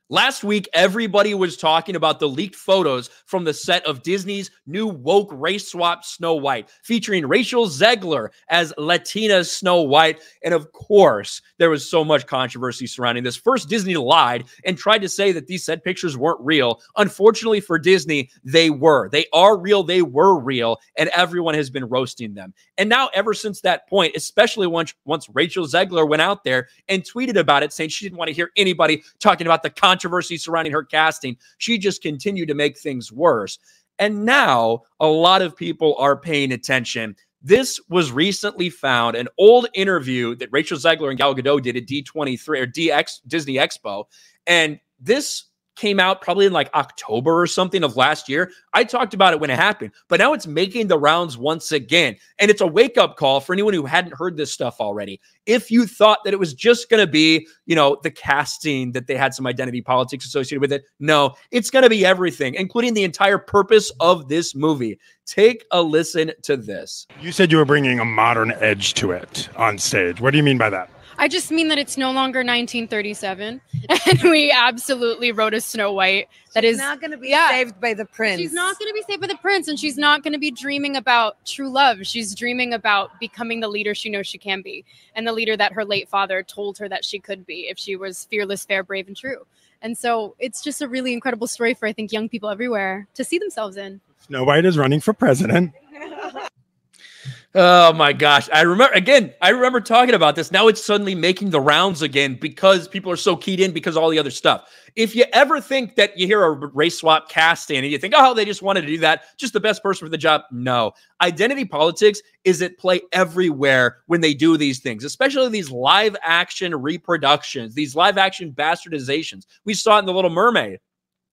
Last week, everybody was talking about the leaked photos from the set of Disney's new woke race swap Snow White, featuring Rachel Zegler as Latina Snow White. And of course, there was so much controversy surrounding this. First, Disney lied and tried to say that these set pictures weren't real. Unfortunately for Disney, they were. They are real. They were real. And everyone has been roasting them. And now, ever since that point, especially once Rachel Zegler went out there and tweeted about it, saying she didn't want to hear anybody talking about the controversy surrounding her casting, she just continued to make things worse. And now a lot of people are paying attention. This was recently found, an old interview that Rachel Zegler and Gal Gadot did at D23 or Disney Expo. And this came out probably in like October or something of last year. I talked about it when it happened, but now it's making the rounds once again. And it's a wake-up call for anyone who hadn't heard this stuff already. If you thought that it was just going to be, the casting, that they had some identity politics associated with it, no, it's going to be everything, including the entire purpose of this movie. Take a listen to this. You said you were bringing a modern edge to it on stage. What do you mean by that? I just mean that it's no longer 1937, and we absolutely wrote a Snow White that is not going to be saved by the prince. She's not going to be saved by the prince, and she's not going to be dreaming about true love. She's dreaming about becoming the leader she knows she can be, and the leader that her late father told her that she could be if she was fearless, fair, brave, and true. And so it's just a really incredible story for, I think, young people everywhere to see themselves in. Snow White is running for president. Oh my gosh. I remember talking about this. Now it's suddenly making the rounds again because people are so keyed in because of all the other stuff. If you ever think that you hear a race swap casting and you think, oh, they just wanted to do that, just the best person for the job. No. Identity politics is at play everywhere when they do these things, especially these live action reproductions, these live action bastardizations. We saw it in The Little Mermaid.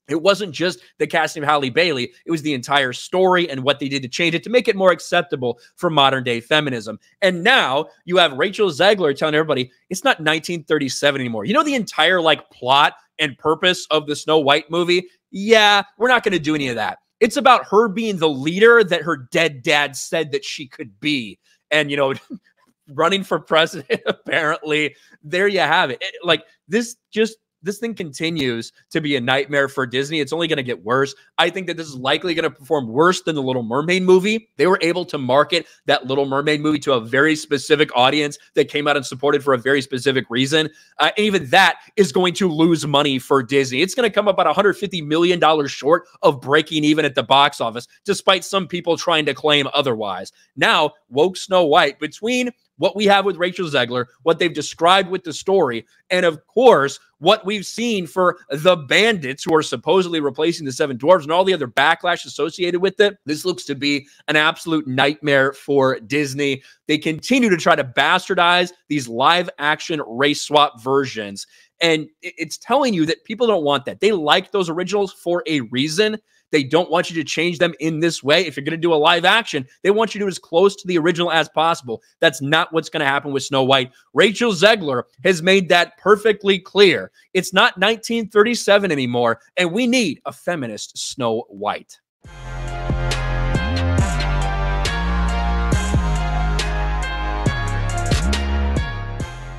It wasn't just the casting of Halle Bailey. It was the entire story and what they did to change it to make it more acceptable for modern day feminism. And now you have Rachel Zegler telling everybody it's not 1937 anymore. You know, the entire plot and purpose of the Snow White movie? Yeah, we're not going to do any of that. It's about her being the leader that her dead dad said that she could be. And, running for president, apparently, there you have it. This thing continues to be a nightmare for Disney. It's only going to get worse. I think that this is likely going to perform worse than the Little Mermaid movie. They were able to market that Little Mermaid movie to a very specific audience that came out and supported for a very specific reason. And even that is going to lose money for Disney. It's going to come up about $150 million short of breaking even at the box office, despite some people trying to claim otherwise. Now, woke Snow White, between what we have with Rachel Zegler, what they've described with the story, and of course, what we've seen for the bandits who are supposedly replacing the Seven Dwarves and all the other backlash associated with it, this looks to be an absolute nightmare for Disney. They continue to try to bastardize these live action race swap versions. And it's telling you that people don't want that. They like those originals for a reason. They don't want you to change them in this way. If you're going to do a live action, they want you to do as close to the original as possible. That's not what's going to happen with Snow White. Rachel Zegler has made that perfectly clear. It's not 1937 anymore, and we need a feminist Snow White.